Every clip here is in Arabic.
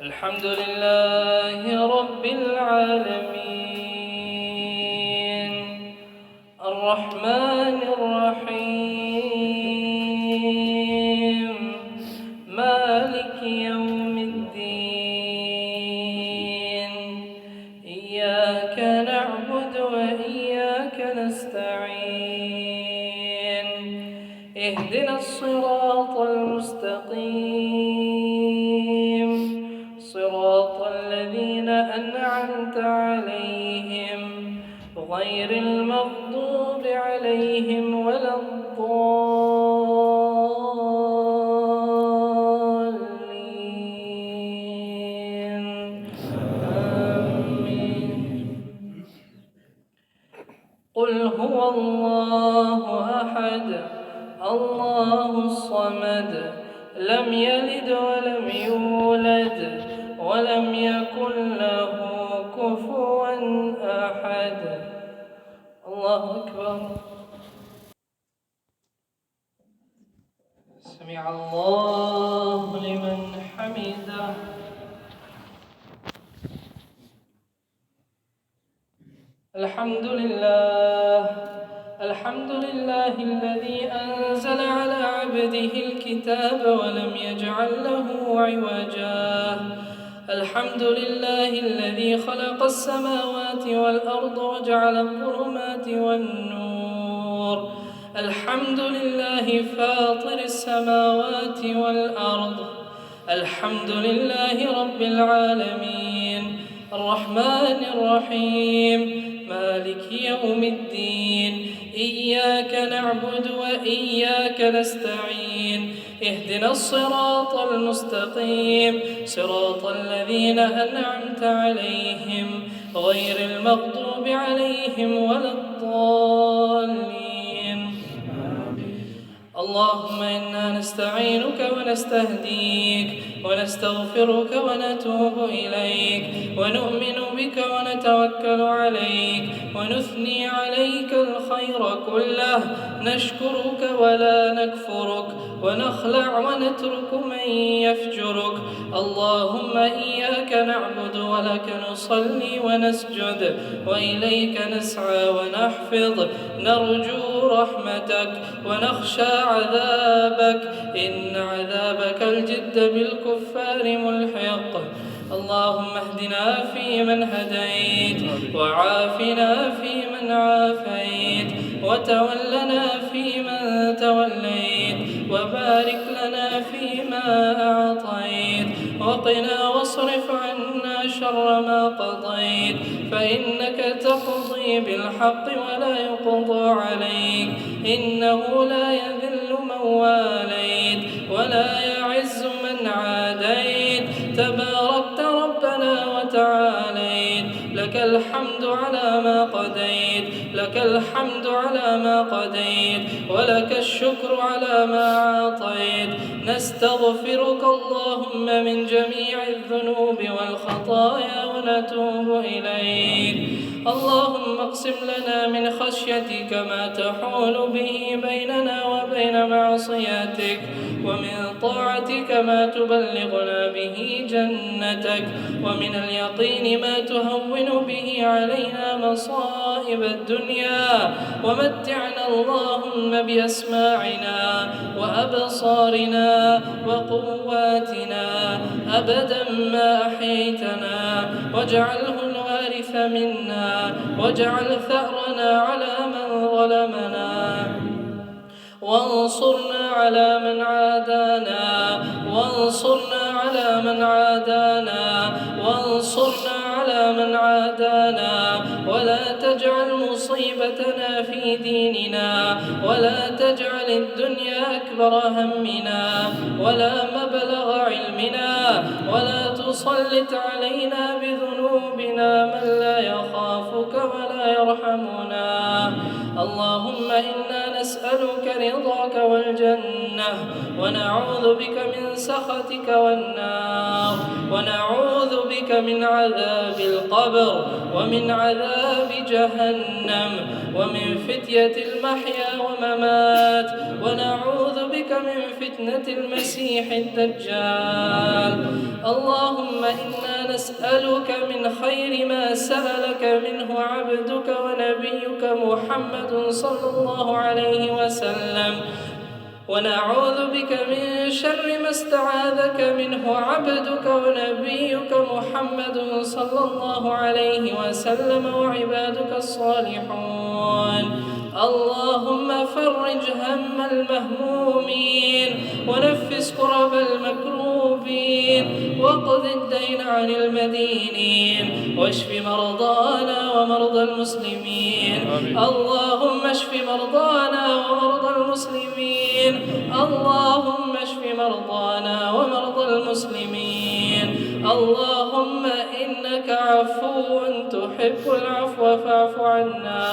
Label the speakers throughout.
Speaker 1: الحمد لله رب العالمين الرحمن الرحيم مالك يوم الدين إياك نعبد وإياك نستعين اهدنا الصراط المستقيم صراط الذين أنعمت عليهم غير المغضوب عليهم ولا الضالين آمين. قل هو الله أحد الله الصمد لم يلد ولم يولد ولم يكن له كفوا أحد. الله أكبر. سمع الله لمن حمده. الحمد لله الذي أنزل على عبده الكتاب ولم يجعل له عوجا. الحمد لله الذي خلق السماوات والأرض وجعل الظلمات والنور. الحمد لله فاطر السماوات والأرض. الحمد لله رب العالمين الرحمن الرحيم مالك يوم الدين إياك نعبد وإياك نستعين اهدنا الصراط المستقيم صراط الذين أنعمت عليهم غير المغضوب عليهم ولا الضالين. اللهم إنا نستعينك ونستهديك ونستغفرك ونتوب إليك ونؤمن بك ونتوكل عليك ونثني عليك الخير كله نشكرك ولا نكفرك ونخلع ونترك من يفجرك. اللهم إياك نعبد ولك نصلي ونسجد وإليك نسعى ونحفظ نرجو رحمتك ونخشى عذابك إن عذابك الجد بالكفار ملحق. اللهم اهدنا فيمن هديت وعافنا فيمن عافيت وتولنا فيمن توليت وبارك لنا فيما أعطيت وقنا واصرف عنا شر ما قضيت فإنك تقضي بالحق ولا يقضى عليك إنه لا يذل من واليت ولا يعز من عاديت تباركت ربنا وتعاليت لك الحمد على ما قضيت لك الحمد على ما قضيت ولك الشكر على ما عاطيت. نستغفرك اللهم من جميع الذنوب والخطايا ونتوب إليك. اللهم اقسم لنا من خشيتك ما تحول به بيننا وبين معصيتك ومن طاعتك ما تبلغنا به جنتك ومن اليقين ما تهون به علينا مصائب الدنيا ومتعنا اللهم بأسماعنا وأبصارنا وقواتنا أبدا ما أحييتنا واجعله الوارث منا واجعل ثأرنا على من ظلمنا وانصرنا على من عادانا وانصرنا على من عادانا وانصرنا على من عادانا ولا تجعل مصيبتنا في ديننا ولا تجعل الدنيا أكبر همنا ولا مبلغ علمنا ولا تسلط علينا بذنوبنا من لا يخافك ولا يرحمنا. اللهم إنا نسألك رضاك والجنة ونعوذ بك من سخطك والنار ونعوذ بك بك من عذاب القبر ومن عذاب جهنم ومن فتنة المحيا وممات، ونعوذ بك من فتنة المسيح الدجال. اللهم إنا نسألك من خير ما سألك منه عبدك ونبيك محمد صلى الله عليه وسلم، ونعوذ بك من شر ما استعاذك منه عبدك ونبيك محمد صلى الله عليه وسلم وعبادك الصالحون. اللهم فرج هم المهمومين ونفس كرب المكروبين واقض الدين عن المدينين واشف مرضانا ومرضى المسلمين. اللهم اشف مرضانا ومرضى المسلمين. اللهم اشف مرضانا ومرضى المسلمين. اللهم إنك عفو تحب العفو فاعف عنا.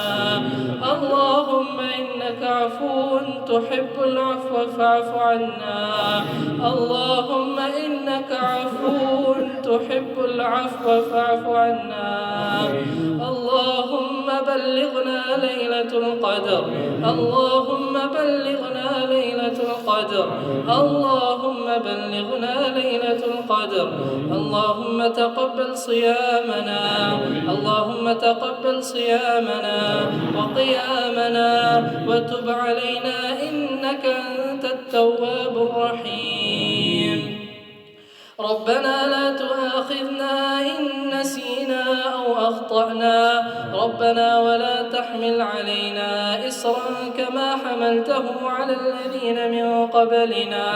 Speaker 1: اللهم إنك عفو تحب العفو فاعف عنا. اللهم إنك عفو تحب العفو فاعف عنا. اللهم بلغنا ليلة القدر. اللهم بلغنا ليلة القدر. اللهم بلغنا ليلة القدر. اللهم تقبل صيامنا. اللهم تقبل صيامنا وقيامنا وتب علينا إنك أنت التواب الرحيم. ربنا لا تؤاخذنا إن نسينا أو أخطأنا. ربنا ولا تحمل علينا إصرا كما حملته على الذين من قبلنا.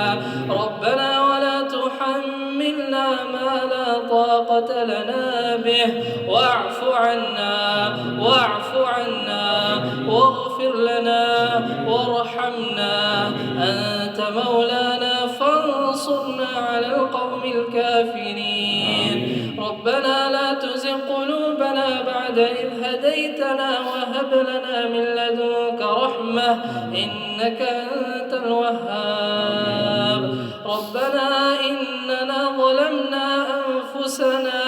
Speaker 1: ربنا ولا تحملنا ما لا طاقة لنا به. واعف عنا واعف عنا واغفر لنا وارحمنا. أنت مولانا فانصرنا على القوم الكافرين. ربنا لا تزغ قلوبنا بعد إذ هديتنا وهب لنا من لدنك رحمة إنك أنت الوهاب. ربنا إننا ظلمنا أنفسنا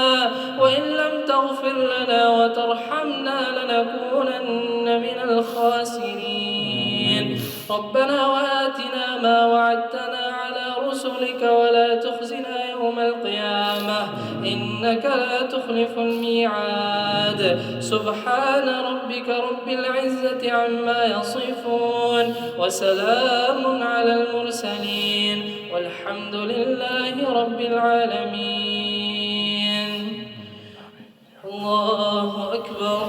Speaker 1: وإن لم تغفر لنا وترحمنا لنكونن من الخاسرين. ربنا وآتنا ما وعدتنا على رسلك ولا تخزنا يوم القيامة إنك لا تخلف الميعاد. سبحان ربك رب العزة عما يصفون وسلام على المرسلين والحمد لله رب العالمين. الله أكبر.